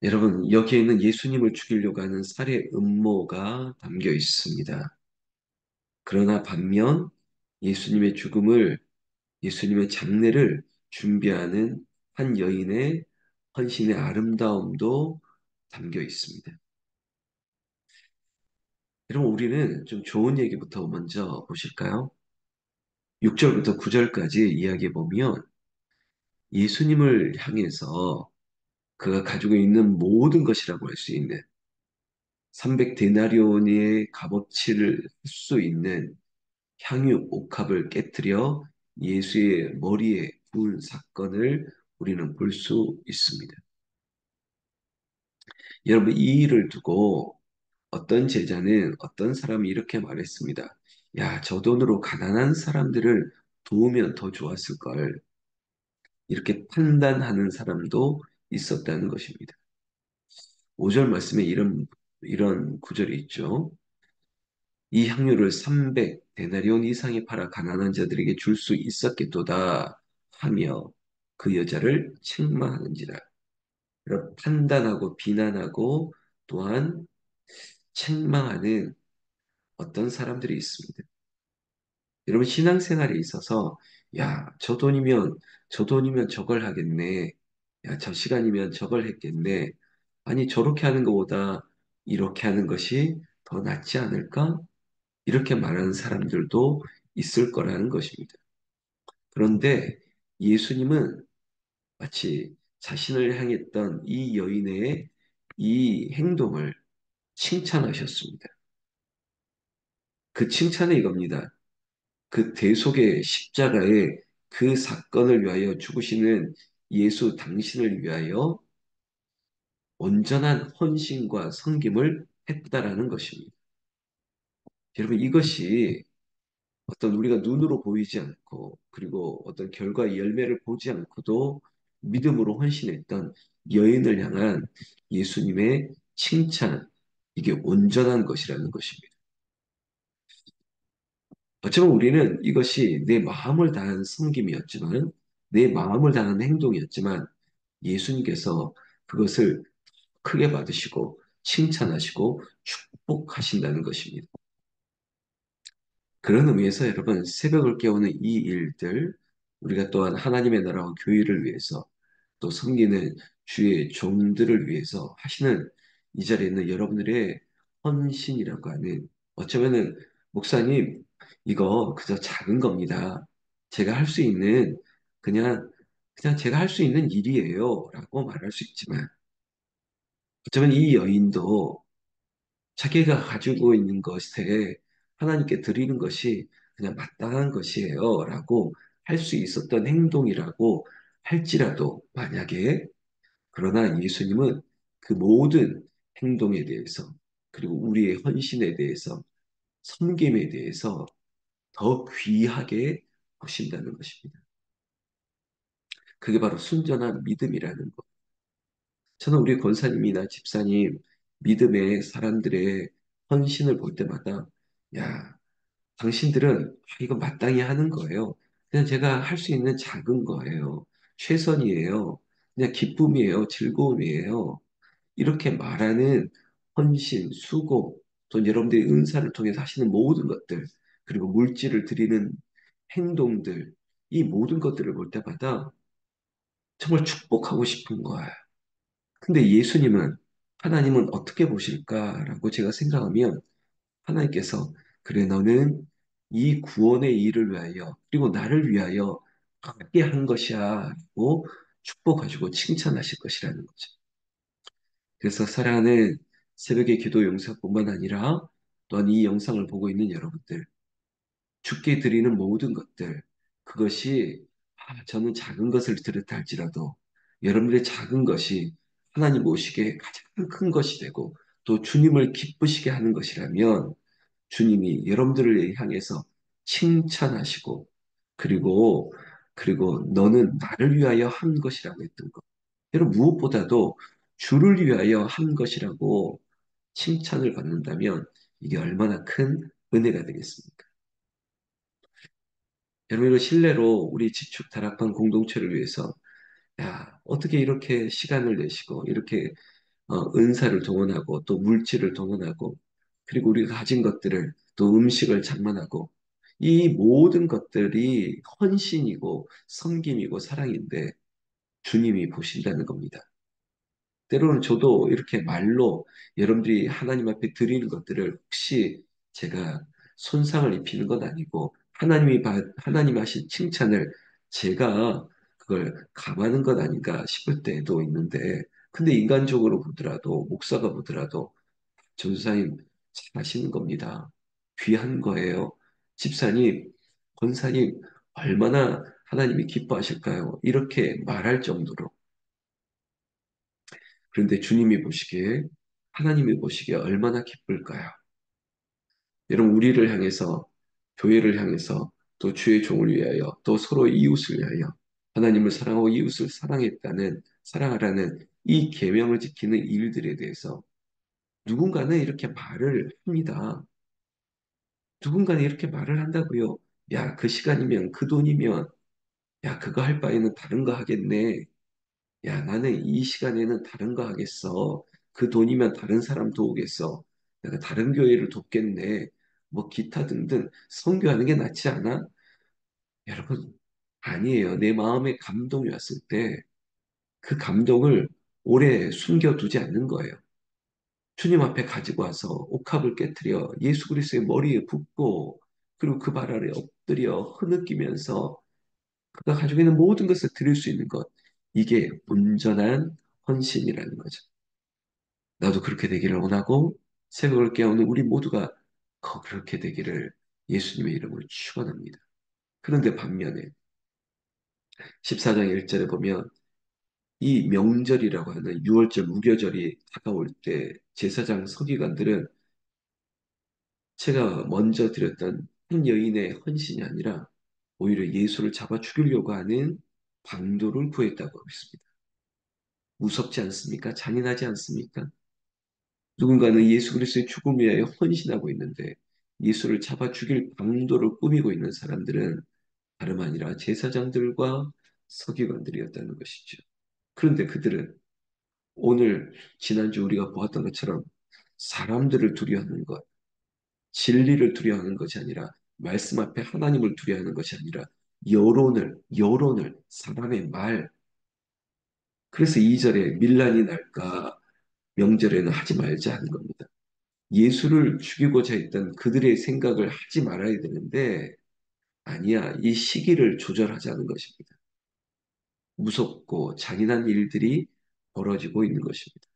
여러분, 여기에는 예수님을 죽이려고 하는 살해 음모가 담겨 있습니다. 그러나 반면 예수님의 죽음을, 예수님의 장례를 준비하는 한 여인의 헌신의 아름다움도 담겨 있습니다. 여러분, 우리는 좀 좋은 얘기부터 먼저 보실까요? 6절부터 9절까지 이야기해 보면 예수님을 향해서 그가 가지고 있는 모든 것이라고 할 수 있는 300데나리온의 값어치를 할 수 있는 향유 옥합을 깨뜨려 예수의 머리에 부은 사건을 우리는 볼 수 있습니다. 여러분, 이 일을 두고 어떤 제자는 어떤 사람이 이렇게 말했습니다. 야, 저 돈으로 가난한 사람들을 도우면 더 좋았을 걸. 이렇게 판단하는 사람도 있었다는 것입니다. 5절 말씀에 이런 구절이 있죠. 이 향유를 300데나리온 이상에 팔아 가난한 자들에게 줄 수 있었겠도다 하며 그 여자를 책망하는지라. 이런 판단하고 비난하고 또한 책망하는 어떤 사람들이 있습니다. 여러분 신앙생활에 있어서 야, 저 돈이면 저걸 하겠네. 야, 저 시간이면 저걸 했겠네. 아니, 저렇게 하는 것보다 이렇게 하는 것이 더 낫지 않을까? 이렇게 말하는 사람들도 있을 거라는 것입니다. 그런데 예수님은 마치 자신을 향했던 이 여인의 이 행동을 칭찬하셨습니다. 그 칭찬은 이겁니다. 그 대속의 십자가의 그 사건을 위하여 죽으시는 예수 당신을 위하여 온전한 헌신과 섬김을 했다라는 것입니다. 여러분 이것이 어떤 우리가 눈으로 보이지 않고 그리고 어떤 결과의 열매를 보지 않고도 믿음으로 헌신했던 여인을 향한 예수님의 칭찬, 이게 온전한 것이라는 것입니다. 어쩌면 우리는 이것이 내 마음을 다한 섬김이었지만, 내 마음을 다한 행동이었지만, 예수님께서 그것을 크게 받으시고, 칭찬하시고, 축복하신다는 것입니다. 그런 의미에서 여러분, 새벽을 깨우는 이 일들, 우리가 또한 하나님의 나라와 교회를 위해서, 또 섬기는 주의 종들을 위해서 하시는 이 자리에 있는 여러분들의 헌신이라고 하는, 어쩌면은, 목사님, 이거 그저 작은 겁니다. 제가 할 수 있는, 그냥, 그냥 제가 할 수 있는 일이에요. 라고 말할 수 있지만, 어쩌면 이 여인도 자기가 가지고 있는 것에 하나님께 드리는 것이 그냥 마땅한 것이에요. 라고 할 수 있었던 행동이라고 할지라도 만약에 그러나 예수님은 그 모든 행동에 대해서 그리고 우리의 헌신에 대해서 섬김에 대해서 더 귀하게 보신다는 것입니다. 그게 바로 순전한 믿음이라는 것. 저는 우리 권사님이나 집사님 믿음의 사람들의 헌신을 볼 때마다 야, 당신들은 이거 마땅히 하는 거예요. 그냥 제가 할 수 있는 작은 거예요. 최선이에요. 그냥 기쁨이에요. 즐거움이에요. 이렇게 말하는 헌신, 수고, 또 여러분들이 은사를 통해서 하시는 모든 것들, 그리고 물질을 드리는 행동들, 이 모든 것들을 볼 때마다 정말 축복하고 싶은 거예요. 근데 예수님은, 하나님은 어떻게 보실까라고 제가 생각하면 하나님께서 그래 너는 이 구원의 일을 위하여 그리고 나를 위하여 하게 한 것이야 라고 축복하시고 칭찬하실 것이라는 거죠. 그래서 사랑하는 새벽의 기도 영상뿐만 아니라 또한 이 영상을 보고 있는 여러분들 주께 드리는 모든 것들 그것이 저는 작은 것을 드렸다 할지라도 여러분들의 작은 것이 하나님 오시기에 가장 큰 것이 되고 또 주님을 기쁘시게 하는 것이라면 주님이 여러분들을 향해서 칭찬하시고 그리고 너는 나를 위하여 한 것이라고 했던 것. 여러분 무엇보다도 주를 위하여 한 것이라고 칭찬을 받는다면 이게 얼마나 큰 은혜가 되겠습니까? 여러분 이거 실례로 우리 지축 다락방 공동체를 위해서 야 어떻게 이렇게 시간을 내시고 이렇게 은사를 동원하고 또 물질을 동원하고 그리고 우리가 가진 것들을 또 음식을 장만하고 이 모든 것들이 헌신이고 섬김이고 사랑인데 주님이 보신다는 겁니다. 때로는 저도 이렇게 말로 여러분들이 하나님 앞에 드리는 것들을 혹시 제가 손상을 입히는 건 아니고 하나님 하신 칭찬을 제가 그걸 감하는 것 아닌가 싶을 때도 있는데 근데 인간적으로 보더라도 목사가 보더라도 전도사님 잘하시는 겁니다. 귀한 거예요. 집사님, 권사님 얼마나 하나님이 기뻐하실까요? 이렇게 말할 정도로 그런데 주님이 보시기에, 하나님이 보시기에 얼마나 기쁠까요? 여러분, 우리를 향해서, 교회를 향해서, 또 주의 종을 위하여, 또 서로 이웃을 위하여, 하나님을 사랑하고 이웃을 사랑하라는 이 계명을 지키는 일들에 대해서 누군가는 이렇게 말을 합니다. 누군가는 이렇게 말을 한다고요. 야, 그 시간이면, 그 돈이면, 야, 그거 할 바에는 다른 거 하겠네. 야, 나는 이 시간에는 다른 거 하겠어. 그 돈이면 다른 사람 도우겠어. 내가 다른 교회를 돕겠네. 뭐 기타 등등 선교하는 게 낫지 않아? 여러분, 아니에요. 내 마음에 감동이 왔을 때 그 감동을 오래 숨겨두지 않는 거예요. 주님 앞에 가지고 와서 옥합을 깨뜨려 예수 그리스도의 머리에 붓고 그리고 그 발 아래 엎드려 흐느끼면서 그가 가지고 있는 모든 것을 드릴 수 있는 것. 이게 온전한 헌신이라는 거죠. 나도 그렇게 되기를 원하고 새벽을 깨우는 우리 모두가 그렇게 되기를 예수님의 이름으로 축원합니다. 그런데 반면에 14장 1절에 보면 이 명절이라고 하는 유월절 무교절이 다가올 때 제사장 서기관들은 제가 먼저 드렸던 한 여인의 헌신이 아니라 오히려 예수를 잡아 죽이려고 하는 방도를 구했다고 했습니다. 무섭지 않습니까? 잔인하지 않습니까? 누군가는 예수 그리스도의 죽음 위하여 헌신하고 있는데 예수를 잡아 죽일 방도를 꾸미고 있는 사람들은 다름 아니라 제사장들과 서기관들이었다는 것이죠. 그런데 그들은 오늘 지난주 우리가 보았던 것처럼 사람들을 두려워하는 것, 진리를 두려워하는 것이 아니라 말씀 앞에 하나님을 두려워하는 것이 아니라 여론을 사람의 말. 그래서 2절에 밀란이 날까 명절에는 하지 말자 하는 겁니다. 예수를 죽이고자 했던 그들의 생각을 하지 말아야 되는데 아니야. 이 시기를 조절하자는 것입니다. 무섭고 잔인한 일들이 벌어지고 있는 것입니다.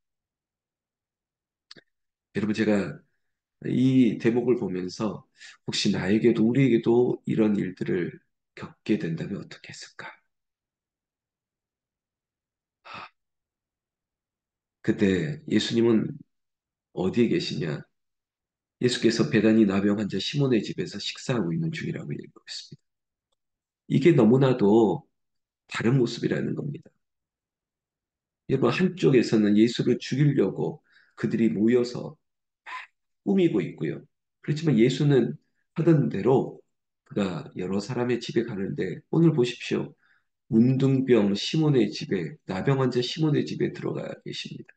여러분 제가 이 대목을 보면서 혹시 나에게도 우리에게도 이런 일들을 겪게 된다면 어떻게 했을까? 그때 예수님은 어디에 계시냐? 예수께서 베다니 나병 환자 시몬의 집에서 식사하고 있는 중이라고 읽고 있습니다. 이게 너무나도 다른 모습이라는 겁니다. 여러분, 한쪽에서는 예수를 죽이려고 그들이 모여서 꾸미고 있고요. 그렇지만 예수는 하던 대로 그가 여러 사람의 집에 가는데 오늘 보십시오. 문둥병 시몬의 집에, 나병 환자 시몬의 집에 들어가 계십니다.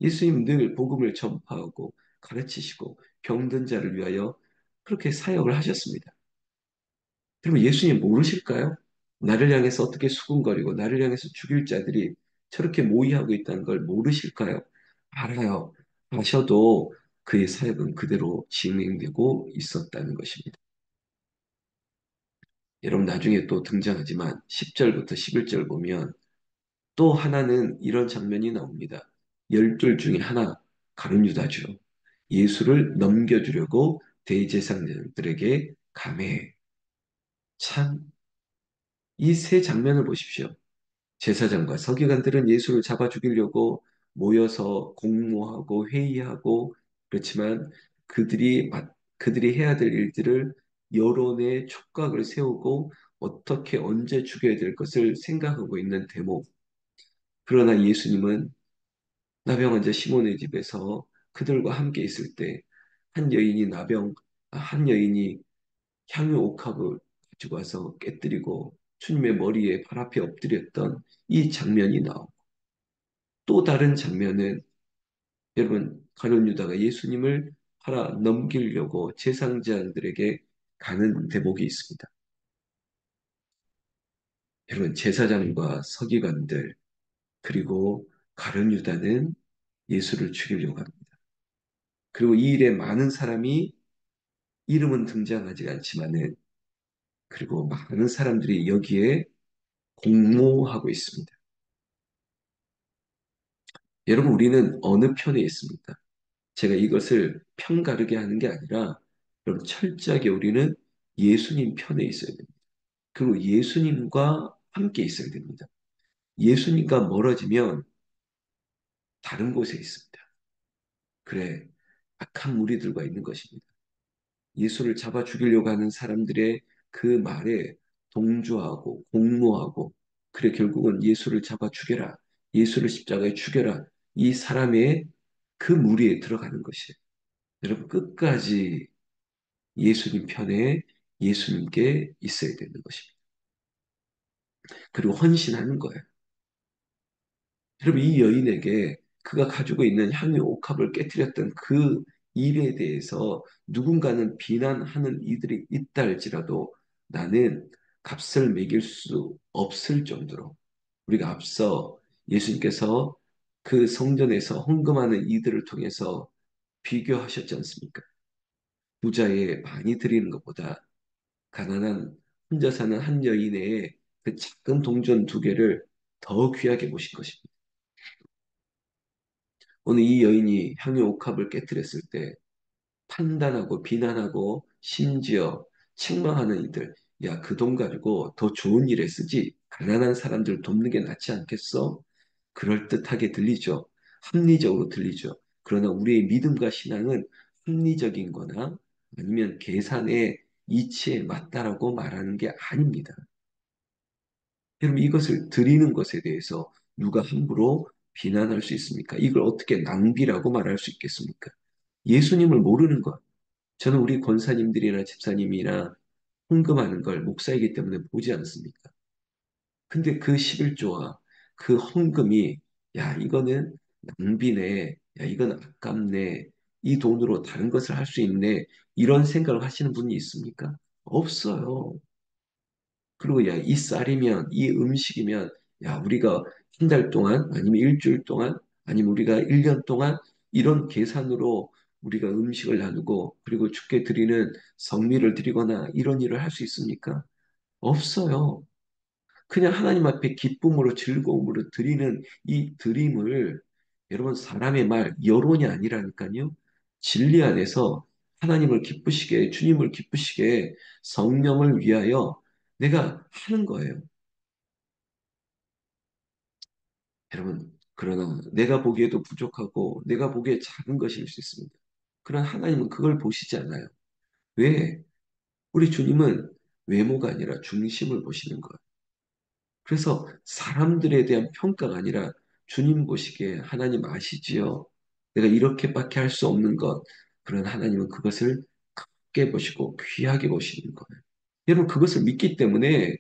예수님 늘 복음을 전파하고 가르치시고 병든 자를 위하여 그렇게 사역을 하셨습니다. 그러면 예수님 모르실까요? 나를 향해서 어떻게 수군거리고 나를 향해서 죽일 자들이 저렇게 모의하고 있다는 걸 모르실까요? 알아요. 아셔도 그의 사역은 그대로 진행되고 있었다는 것입니다. 여러분 나중에 또 등장하지만 10절부터 11절 보면 또 하나는 이런 장면이 나옵니다. 열둘 중에 하나 가룟 유다죠. 예수를 넘겨주려고 대제사장들에게 감해. 참, 이 세 장면을 보십시오. 제사장과 서기관들은 예수를 잡아 죽이려고 모여서 공모하고 회의하고 그렇지만 그들이 그들이 해야 될 일들을 여론의 촉각을 세우고 어떻게 언제 죽여야 될 것을 생각하고 있는 대목. 그러나 예수님은 나병 환자 시몬의 집에서 그들과 함께 있을 때 한 여인이 향유 옥합을 가지고 와서 깨뜨리고 주님의 머리에 발 앞에 엎드렸던 이 장면이 나오고 또 다른 장면은 여러분, 가룟 유다가 예수님을 팔아 넘기려고 제상자들에게 가는 대목이 있습니다. 여러분, 제사장과 서기관들, 그리고 가룟 유다는 예수를 죽이려고 합니다. 그리고 이 일에 많은 사람이 이름은 등장하지 않지만은, 그리고 많은 사람들이 여기에 공모하고 있습니다. 여러분, 우리는 어느 편에 있습니까? 제가 이것을 편가르게 하는 게 아니라, 여러분, 철저하게 우리는 예수님 편에 있어야 됩니다. 그리고 예수님과 함께 있어야 됩니다. 예수님과 멀어지면 다른 곳에 있습니다. 그래, 악한 무리들과 있는 것입니다. 예수를 잡아 죽이려고 하는 사람들의 그 말에 동조하고 공모하고, 그래 결국은 예수를 잡아 죽여라, 예수를 십자가에 죽여라, 이 사람의 그 무리에 들어가는 것이에요. 여러분, 끝까지 예수님 편에 예수님께 있어야 되는 것입니다. 그리고 헌신하는 거예요. 여러분, 이 여인에게 그가 가지고 있는 향유 옥합을 깨뜨렸던 그 일에 대해서 누군가는 비난하는 이들이 있다 할지라도, 나는 값을 매길 수 없을 정도로, 우리가 앞서 예수님께서 그 성전에서 헌금하는 이들을 통해서 비교하셨지 않습니까? 부자의 많이 드리는 것보다 가난한 혼자 사는 한 여인의 그 작은 동전 두 개를 더 귀하게 보신 것입니다. 오늘 이 여인이 향유 옥합을 깨뜨렸을 때 판단하고 비난하고 심지어 책망하는 이들, 야, 그 돈 가지고 더 좋은 일에 쓰지, 가난한 사람들 돕는 게 낫지 않겠어? 그럴듯하게 들리죠. 합리적으로 들리죠. 그러나 우리의 믿음과 신앙은 합리적인 거나 아니면 계산의 이치에 맞다라고 말하는 게 아닙니다. 여러분, 이것을 드리는 것에 대해서 누가 함부로 비난할 수 있습니까? 이걸 어떻게 낭비라고 말할 수 있겠습니까? 예수님을 모르는 것. 저는 우리 권사님들이나 집사님이나 헌금하는 걸 목사이기 때문에 보지 않습니까? 근데 그 11조와 그 헌금이, 야, 이거는 낭비네. 야, 이건 아깝네. 이 돈으로 다른 것을 할 수 있네. 이런 생각을 하시는 분이 있습니까? 없어요. 그리고 야, 이 쌀이면, 이 음식이면, 야, 우리가 한 달 동안, 아니면 일주일 동안, 아니면 우리가 1년 동안 이런 계산으로 우리가 음식을 나누고, 그리고 주께 드리는 성미를 드리거나 이런 일을 할 수 있습니까? 없어요. 그냥 하나님 앞에 기쁨으로 즐거움으로 드리는 이 드림을, 여러분, 사람의 말, 여론이 아니라니까요. 진리 안에서 하나님을 기쁘시게, 주님을 기쁘시게, 성령을 위하여 내가 하는 거예요. 여러분, 그러나 내가 보기에도 부족하고 내가 보기에 작은 것일 수 있습니다. 그러나 하나님은 그걸 보시지 않아요. 왜? 우리 주님은 외모가 아니라 중심을 보시는 거예요. 그래서 사람들에 대한 평가가 아니라 주님 보시기에, 하나님 아시지요? 내가 이렇게밖에 할 수 없는 것. 그러나 하나님은 그것을 크게 보시고 귀하게 보시는 거예요. 여러분, 그것을 믿기 때문에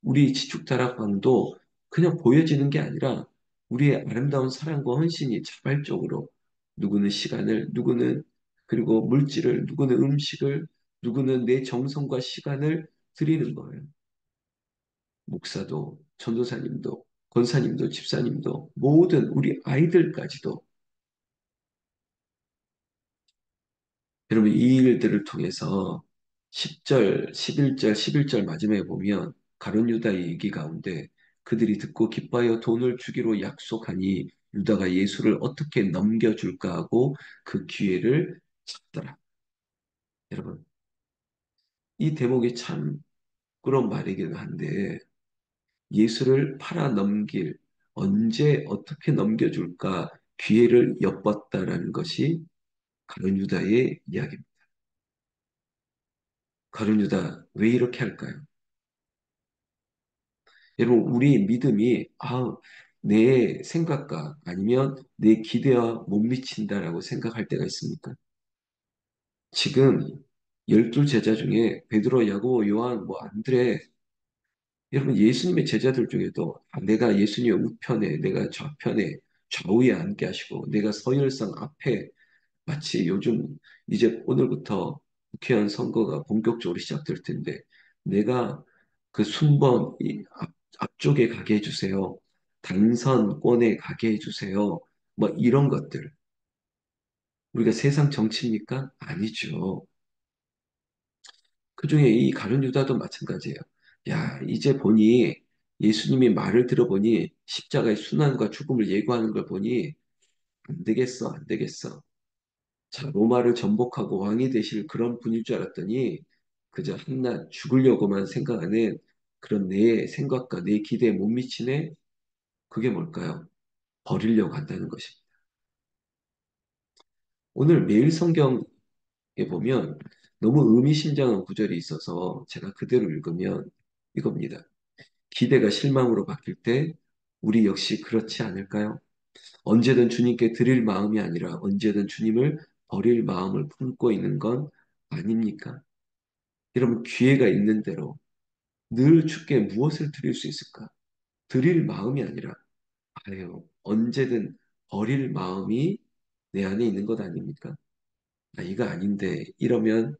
우리 지축다락방도 그냥 보여지는 게 아니라 우리의 아름다운 사랑과 헌신이 자발적으로, 누구는 시간을, 누구는 그리고 물질을, 누구는 음식을, 누구는 내 정성과 시간을 드리는 거예요. 목사도, 전도사님도, 권사님도, 집사님도, 모든 우리 아이들까지도. 여러분, 이 일들을 통해서 10절, 11절, 11절 마지막에 보면 가룟 유다의 얘기 가운데, 그들이 듣고 기뻐하여 돈을 주기로 약속하니 유다가 예수를 어떻게 넘겨줄까 하고 그 기회를 찾더라. 여러분, 이 대목이 참 그런 말이긴 한데, 예수를 팔아 넘길, 언제 어떻게 넘겨줄까 기회를 엿봤다라는 것이 가룟 유다의 이야기입니다. 가룟 유다 왜 이렇게 할까요? 여러분, 우리 믿음이, 내 생각과 아니면 내 기대와 못 미친다라고 생각할 때가 있습니까? 지금 12 제자 중에 베드로, 야고보, 요한, 뭐 안드레, 여러분, 예수님의 제자들 중에도, 내가 예수님의 우편에, 내가 좌편에, 좌우에 앉게 하시고 내가 서열상 앞에 마치 요즘 이제 오늘부터 국회의원 선거가 본격적으로 시작될 텐데 내가 그 순번 앞쪽에 가게 해주세요. 당선권에 가게 해주세요. 뭐 이런 것들. 우리가 세상 정치입니까? 아니죠. 그중에 이 가룟 유다도 마찬가지예요. 야, 이제 보니 예수님이 말을 들어보니 십자가의 순환과 죽음을 예고하는 걸 보니 안 되겠어, 안 되겠어. 자, 로마를 정복하고 왕이 되실 그런 분일 줄 알았더니 그저 한낱 죽으려고만 생각하는 그런 내 생각과 내 기대에 못 미치네? 그게 뭘까요? 버리려고 한다는 것입니다. 오늘 매일 성경에 보면 너무 의미심장한 구절이 있어서 제가 그대로 읽으면 이겁니다. 기대가 실망으로 바뀔 때 우리 역시 그렇지 않을까요? 언제든 주님께 드릴 마음이 아니라 언제든 주님을 버릴 마음을 품고 있는 건 아닙니까? 여러분, 기회가 있는 대로 늘 주께 무엇을 드릴 수 있을까? 드릴 마음이 아니라, 아유, 언제든 버릴 마음이 내 안에 있는 것 아닙니까? 아, 이거 아닌데, 이러면,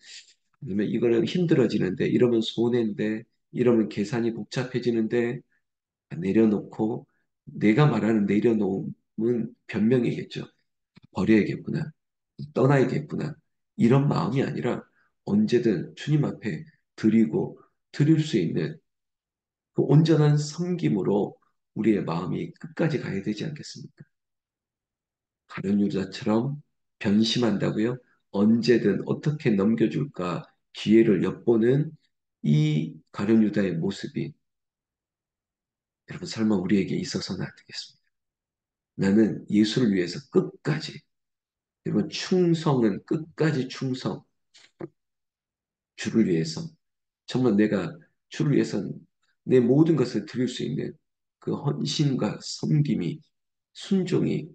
아니면 이거는 힘들어지는데, 이러면 손해인데, 이러면 계산이 복잡해지는데, 내려놓고, 내가 말하는 내려놓음은 변명이겠죠. 버려야겠구나. 떠나야겠구나. 이런 마음이 아니라 언제든 주님 앞에 드리고 드릴 수 있는 그 온전한 섬김으로 우리의 마음이 끝까지 가야 되지 않겠습니까? 가룟 유다처럼 변심한다고요? 언제든 어떻게 넘겨줄까 기회를 엿보는 이 가룟 유다의 모습이 여러분 설마 우리에게 있어서는 안 되겠습니다. 나는 예수를 위해서 끝까지 여러분 충성은 끝까지 충성 주를 위해서 정말 내가 주를 위해서 내 모든 것을 드릴 수 있는 그 헌신과 섬김이 순종이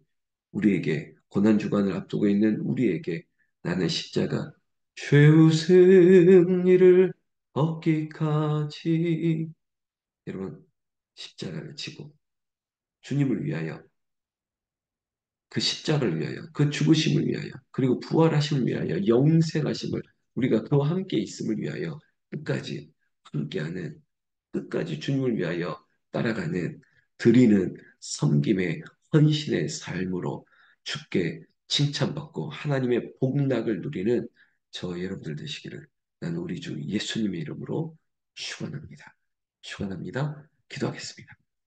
우리에게 고난주간을 앞두고 있는 우리에게 나는 십자가 최후 승리를 얻기까지 여러분 십자가를 지고 주님을 위하여 그 십자가를 위하여 그 죽으심을 위하여 그리고 부활하심을 위하여 영생하심을 우리가 그와 함께 있음을 위하여 끝까지 함께하는 끝까지 주님을 위하여 따라가는 드리는 섬김의 헌신의 삶으로 주께 칭찬받고 하나님의 복락을 누리는 저 여러분들 되시기를 나는 우리 주 예수님의 이름으로 축원합니다. 축원합니다. 기도하겠습니다.